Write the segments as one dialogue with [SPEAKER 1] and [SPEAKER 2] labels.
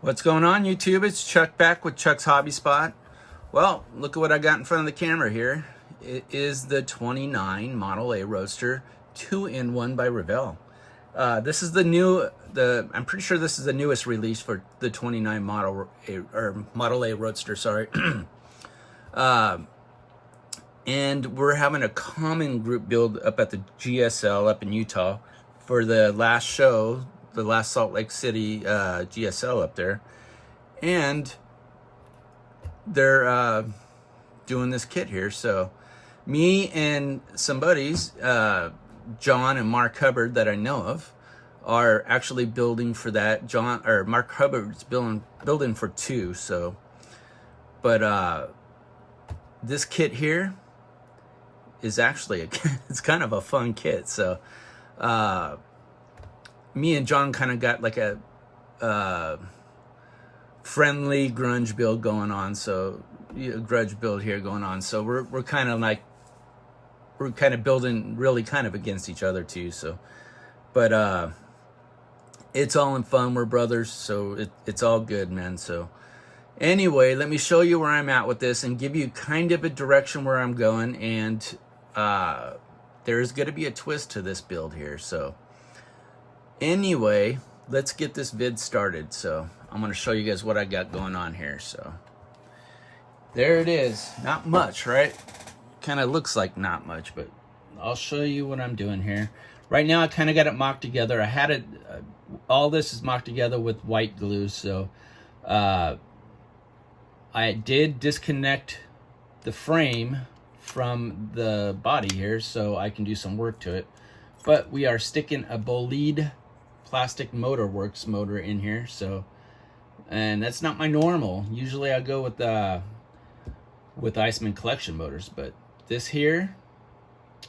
[SPEAKER 1] What's going on, YouTube? It's Chuck back with Chuck's Hobby Spot. Well, look at what I got in front of the camera here. It is the 29 Model A Roadster 2-in-1 by Revell. This is the new, I'm pretty sure this is the newest release for the 29 Model A Roadster, sorry. And we're having a common group build up at the GSL up in Utah for the last show, the last Salt Lake City GSL up there. And they're doing this kit here. So me and some buddies, John and Mark Hubbard that I know of, are actually building for that. Mark Hubbard's building for two. So, but this kit here is actually it's kind of a fun kit. So me and John kind of got like a friendly grunge build going on, so grudge build here going on. So we're kind of building really kind of against each other too. So, but it's all in fun. We're brothers, so it's all good, man. So anyway, let me show you where I'm at with this and give you kind of a direction where I'm going. And there's going to be a twist to this build here. So anyway, let's get this vid started. So I'm going to show you guys what I got going on here. So there it is. Not much, right? Kind of looks like not much, but I'll show you what I'm doing here. Right now, I kind of got it mocked together. I had it, all this is mocked together with white glue. So I did disconnect the frame from the body here so I can do some work to it. But we are sticking a Bolide Plastic Motor Works motor in here. So, and that's not my normal. Usually I go with Iceman collection motors, but this here,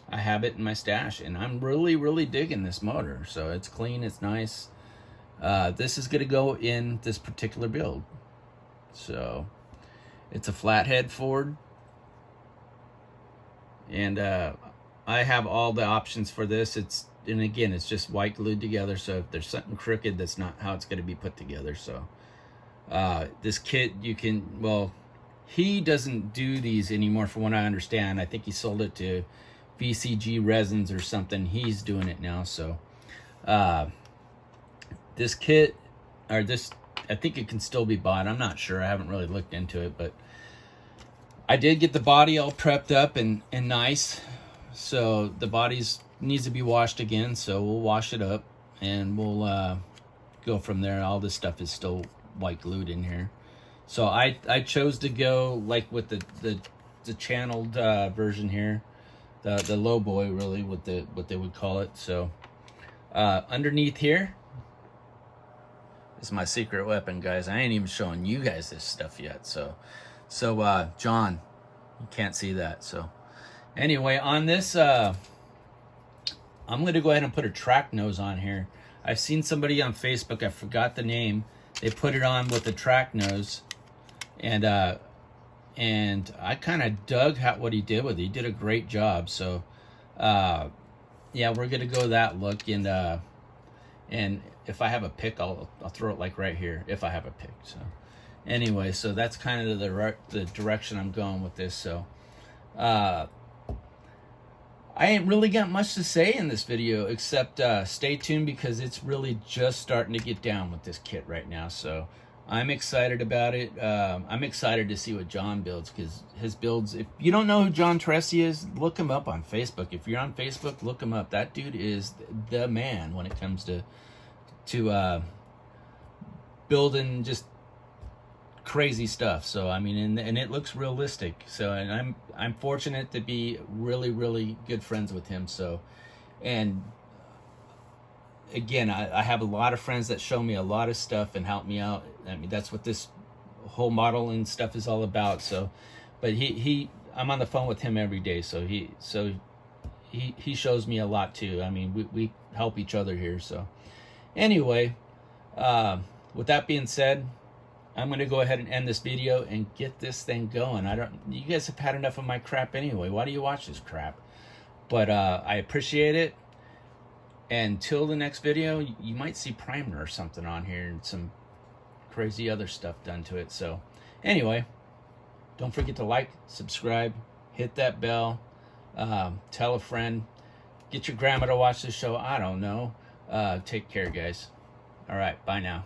[SPEAKER 1] I have it in my stash, and I'm really digging this motor. So it's clean, it's nice. This is gonna go in this particular build. So it's a flathead Ford, and I have all the options for this. And again, it's just white glued together, so if there's something crooked, that's not how it's going to be put together. So this kit, you can, well, he doesn't do these anymore from what I understand. I think he sold it to VCG Resins or something. He's doing it now. So this kit, or this, I think it can still be bought. I'm not sure, I haven't really looked into it, but I did get the body all prepped up and nice. So the body's needs to be washed again, so we'll wash it up and we'll go from there. All this stuff is still white glued in here. So I chose to go like with the channeled version here, the low boy, really, what they would call it. So underneath here is my secret weapon, guys. I ain't even showing you guys this stuff yet. So John, you can't see that. So anyway, on this I'm going to go ahead and put a track nose on here. I've seen somebody on Facebook, I forgot the name, they put it on with the track nose, and I kind of dug what he did with it. He did a great job. So yeah, we're going to go that look, and if I have a pick, I'll throw it like right here if I have a pick. So anyway, so that's kind of the direction I'm going with this. So I ain't really got much to say in this video, except stay tuned, because it's really just starting to get down with this kit right now. So I'm excited about it. I'm excited to see what John builds, because his builds, if you don't know who John Tressi is, look him up on Facebook. If you're on Facebook, look him up. That dude is the man when it comes to building just crazy stuff. So I mean, and it looks realistic. So, and I'm fortunate to be really good friends with him. So, and again, I have a lot of friends that show me a lot of stuff and help me out. I mean, that's what this whole modeling stuff is all about. So, but I'm on the phone with him every day. So he shows me a lot too. I mean, we help each other here. So anyway, with that being said, I'm going to go ahead and end this video and get this thing going. You guys have had enough of my crap anyway. Why do you watch this crap? But I appreciate it. Until the next video, you might see primer or something on here, and some crazy other stuff done to it. So anyway, don't forget to like, subscribe, hit that bell, tell a friend, get your grandma to watch the show. I don't know. Take care, guys. All right, bye now.